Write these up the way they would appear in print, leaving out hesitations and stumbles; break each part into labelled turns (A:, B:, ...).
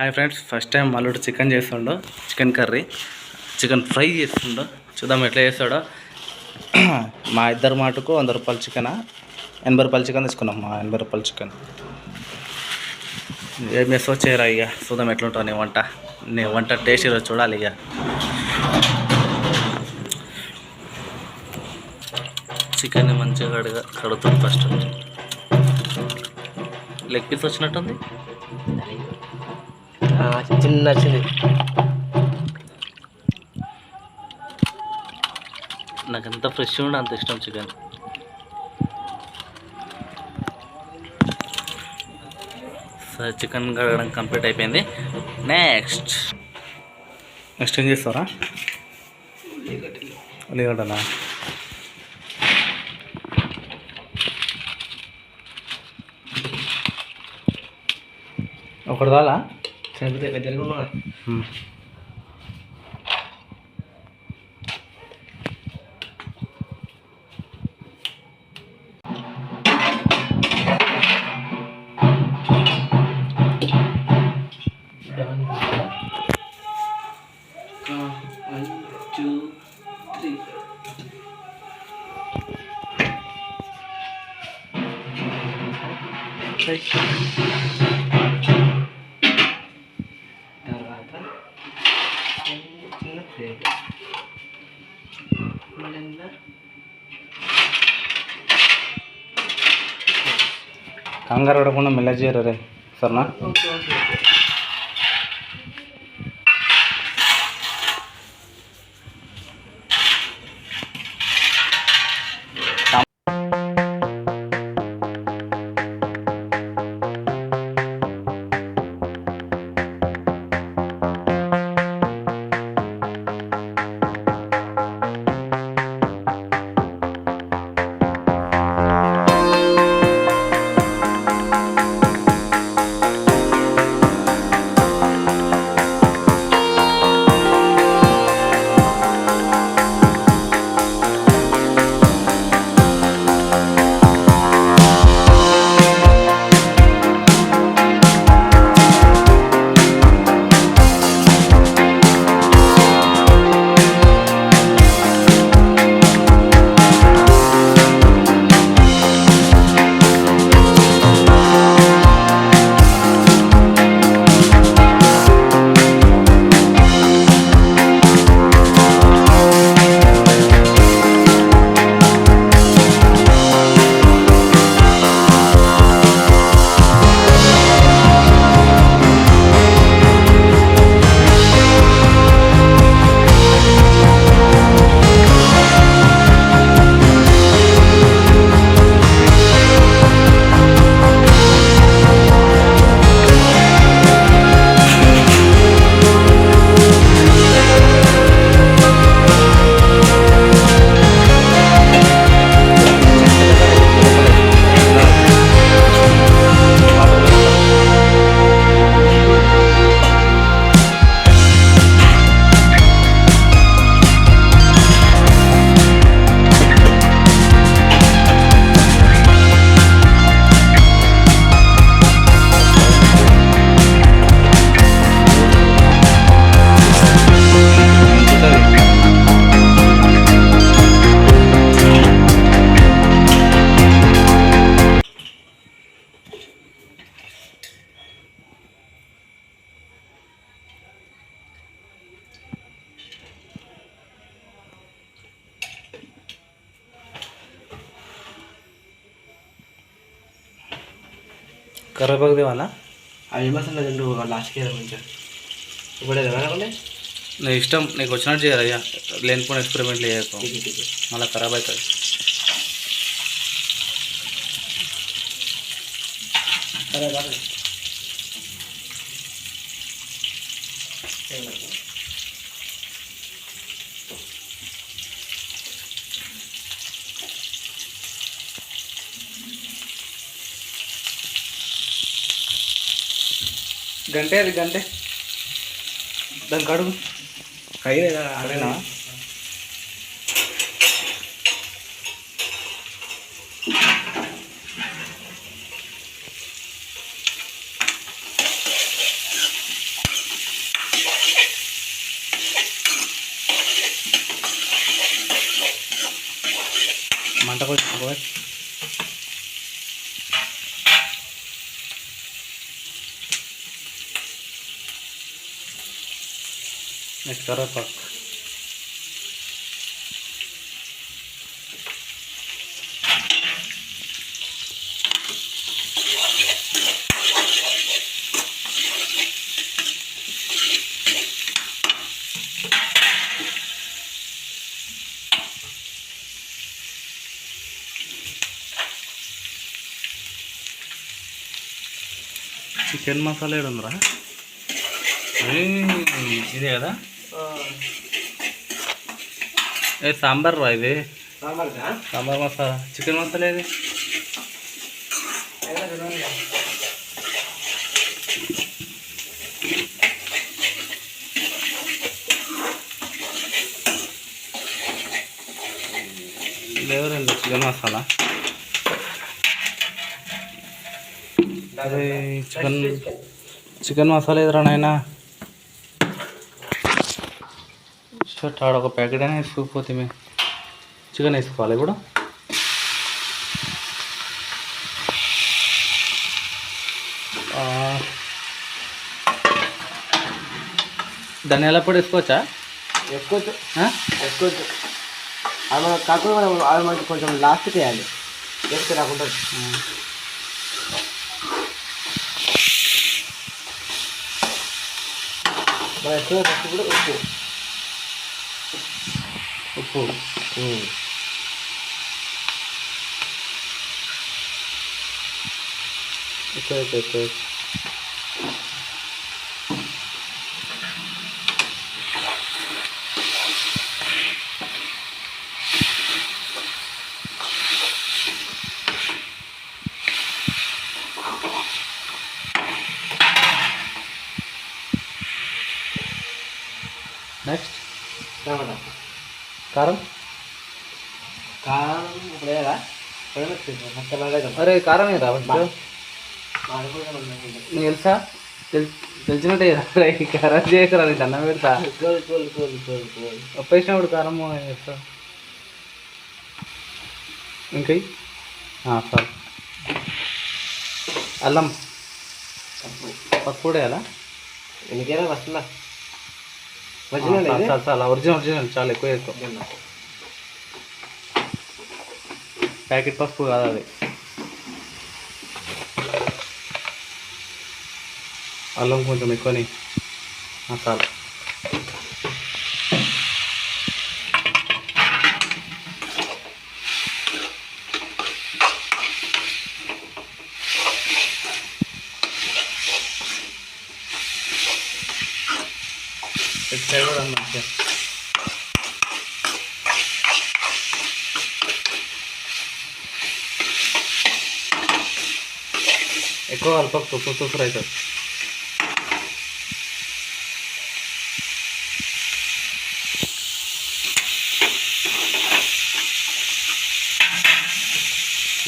A: Hi friends, first time అల్లుడు chicken చేస్తుండో, chicken curry, chicken fry చేస్తుండో. చూద్దాం ఎట్లా చేస్తాడో. మా ఇద్దరు మాటకు 100 రూపాయల చికెన్, 80 రూపాయల చికెన్ తీసుకున్నాం. మా 80 రూపాయల చికెన్ ఏం చేస్తావు చేయరా. ఇక చూద్దాం ఎట్లుంటావు నీ వంట టేస్ట్ ఈరోజు చూడాలి. ఇక చికెన్ని మంచిగా కడుగుతాం. ఫస్ట్ లెగ్ పీస్ వచ్చినట్టుంది,
B: చిన్న వచ్చింది.
A: నాకు ఎంత ఫ్రెష్ ఉండే అంత ఇష్టం చికెన్. సరే, చికెన్ కడగడం కంప్లీట్ అయిపోయింది. నెక్స్ట్ ఏం చేస్తారా? ఉల్లిగడ్డనా? ఒకటి రాలా
B: తర్వాత చిన్న ఫ్లేక్
A: కంగారు పడకుండా మెల్ల చేయరు రే. సరేనా? కర్రపాకు దేవాలా?
B: అవి మసాలా తింటూ లాస్ట్కి మంచిగా ఇప్పుడు
A: నీ ఇష్టం, నీకు వచ్చినట్టు చేయాలి. లేనిపోయిన ఎక్స్పెరిమెంట్లు చేయకు, మళ్ళీ ఖరాబ్ అవుతుంది. గంటే అది గంటే దానికి అడుగు అదేనా? కొంచెం నెక్స్ట్ కరివేపాకు. చికెన్ మసాలా ఏడు ఉందిరా? ఇదే కదా? ఏ సాంబార్ రా ఇది? సాంబార్ మసాలా. చికెన్ మసాలా ఏది? లేవరండి చికెన్ మసాలా. అదే చికెన్ మసాలా ఎదురా నాయన. షర్ట్ ఆడ ఒక ప్యాకెట్ అయినా వేసుకోకపోతే మేము చికెన్ వేసుకోవాలి ఇప్పుడు. ధనియాల పొడి వేసుకోవచ్చా?
B: వేసుకోవచ్చు, వేసుకోవచ్చు. అది మనకు కాకుండా అది మనకి కొంచెం లాస్ట్కి వేయాలి, వేస్తే రాకుండా. మనం ఎక్కువ ఫస్ట్ కూడా ఉప్పు
A: ఉప్పు ఎక్కువ. నెక్స్ట్
B: టమాటా,
A: కారం.
B: కారం ఇప్పుడు వేయాలా?
A: అరే కారం ఏ రావచ్చు. నీకు తెలుసా? తెలిసినట్టే కారం చేయకరా, నీకు అన్నం పెడతా. ఒప్పేసినప్పుడు కారం వేస్తా. ఇంకా సార్ అల్లం పసుపు కూడా వేయాలా?
B: ఎందుకైనా వస్తుందా?
A: చాలా ఒరిజినల్ చాలా ఎక్కువ. ప్యాకెట్ పసుపు కాదు అది. అల్లం కొంచెం ఎక్కువని మసాలా. కూడా మంచిగా ఎక్కువ అల్ప సూపర్ అవుతుంది.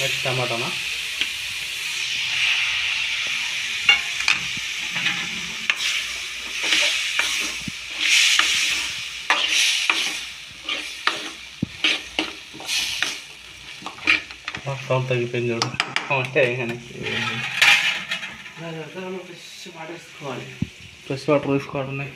A: నెక్స్ట్ టమాటానా? సౌండ్ తగ్గిపోయింది చూడు. అంటే కానీ ఫ్రెష్ వాటర్ తీసుకోవాలి.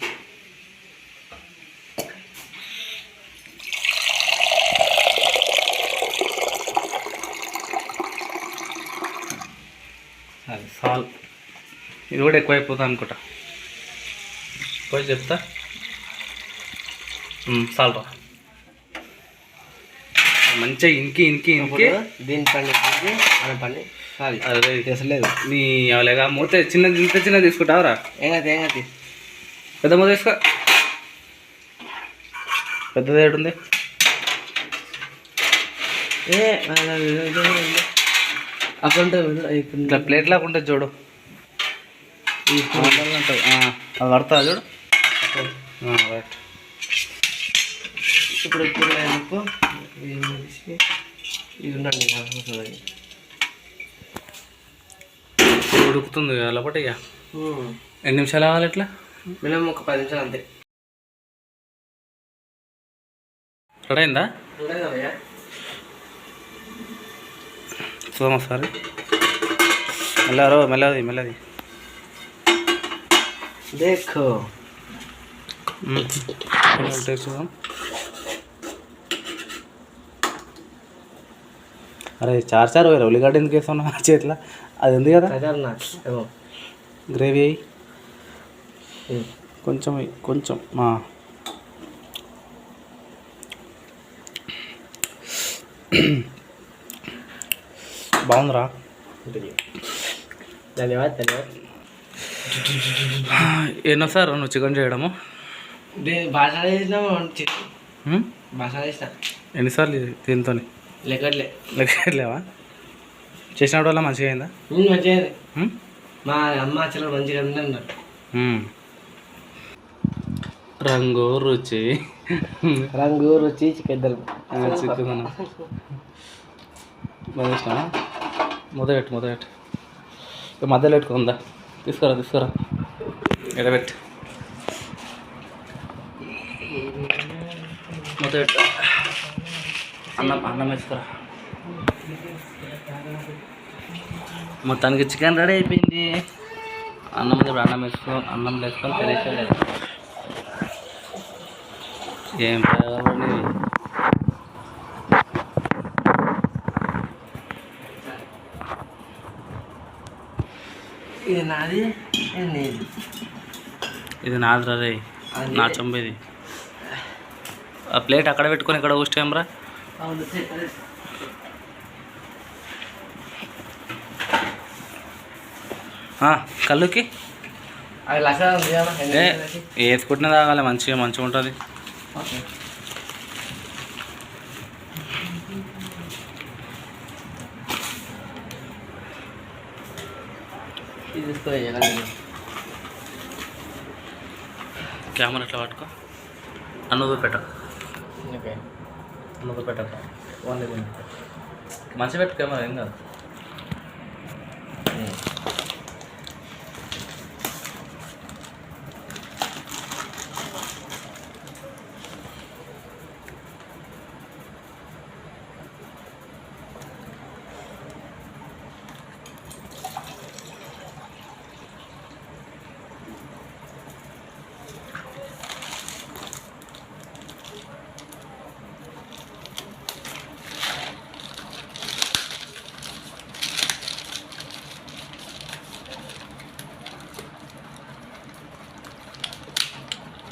A: అది సాల్. ఇది కూడా ఎక్కువ అయిపోతుంది అనుకుంటా. పోయి చెప్తా. సాల్ రా మంచిగా ఇంకి
B: దీని పండి మన పండి
A: అదే చేసలేదు నీ అవలేగా. మూత చిన్నది ఇంత చిన్నది తీసుకుంటావరా?
B: ఏంగతి
A: పెద్ద మూత తీసుకో. పెద్దది ఏడుంది?
B: అక్కడ
A: ఇట్లా ప్లేట్ లాగా ఉంటుంది చూడు. అది పడుతుందా చూడు. రైట్.
B: ఇప్పుడు ఉప్పు ఇది ఉండండి.
A: ఉడుకుతుంది లోపల. ఇక ఎన్ని నిమిషాలు కావాలి ఇట్లా?
B: మినిమం ఒక 10 నిమిషాలు అంతే.
A: రెడీ అయిందా? చూద్దాం ఒకసారి. మెల్లది
B: देखो
A: టేస్ట్ చూద్దాం. అరే చారు వేరే ఉల్లిగడ్డ ఎందుకు వేస్తాను చేతిలో? అది ఉంది కదా గ్రేవీ అయ్యి కొంచెం బాగుందిరా.
B: ధన్యవాదాలు.
A: ఎన్నో సార్ నువ్వు చికెన్ చేయడము?
B: భాష చేసిన
A: ఎన్నిసార్లు దీంతో లెక్కలేవా? చేసినప్పుడు వల్ల మంచిగా అయిందా?
B: మంచిగా మా అమ్మ అసలు మంచిగా అన్నారు.
A: రంగు రుచి
B: చికెన్
A: చికెన్ బాగా మొదలెట్టు మధ్యలో పెట్టుకుందా? తీసుకురా ఎడబెట్టు మొదలెట్టు. అన్నం వేసుకురా. మొత్తానికి చికెన్ రెడీ అయిపోయింది. అన్నం వేసుకొని తినేసేది. ఏం ప్రయోగం
B: ఇది నాది.
A: ఇది నాది రే, నా చంపేది. ఆ ప్లేట్ అక్కడ పెట్టుకొని ఇక్కడ ఊస్తాంరా. కళ్ళుకి వేసుకుంటున్నా తాగాలి, మంచిగా ఉంటుంది. కెమెరా ఎట్లా పట్టుకో, అన్నది పెట్టక ఓన్లీ మంచిగా పెట్టు కెమెరా, ఏం కాదు.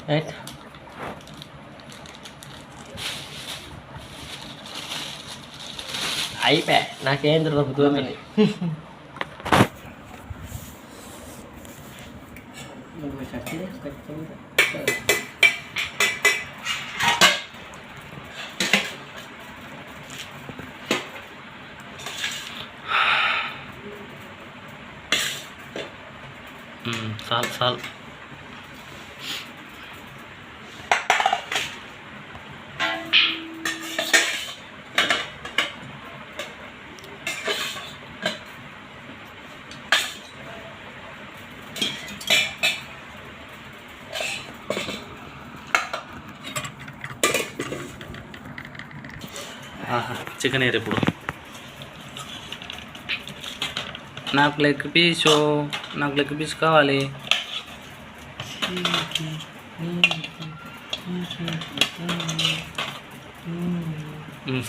B: రైట్. అయిపోయా, నాకేం దొరుకుతుంది.
A: చాలు చికెన్ ఏరు. ఇప్పుడు నాకు లెగ్ పీస్ కావాలి.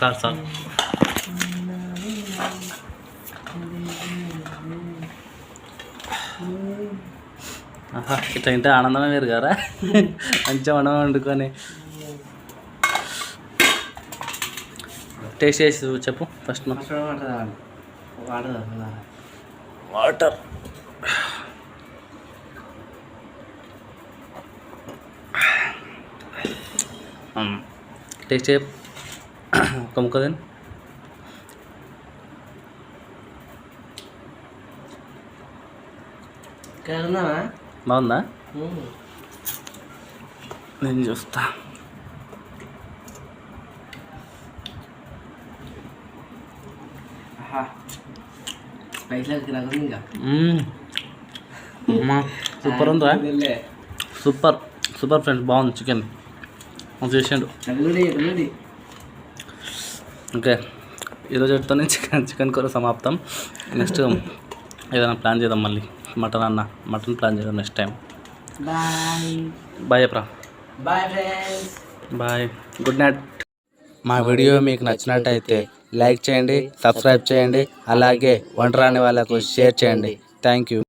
A: సార్ ఇట్లా ఇంటే ఆనందమే వేరు కదా. మంచిగా వండుకొని టేస్ట్ చేసి చెప్పు ఫస్ట్. వాటర్ టేస్ట్ చేయ ఒక ముక్క తిని. బాగుందా? నేను చూస్తా. సూపర్ ఉందా? సూపర్ ఫ్రెండ్స్, బాగుంది చికెన్. చేసాడు. ఓకే, ఈరోజుతో చికెన్ కూర సమాప్తం. నెక్స్ట్ ఏదైనా ప్లాన్ చేద్దాం మళ్ళీ. మటన్ ప్లాన్ చేద్దాం నెక్స్ట్ టైం. బాయ్ చెప్పరా.
B: Bye friends.
A: Bye, good night. మా వీడియో మీకు నచ్చినట్టయితే లైక్ చేయండి, సబ్స్క్రైబ్ చేయండి, అలాగే వంట రాని వాళ్ళకు షేర్ చేయండి. Thank you.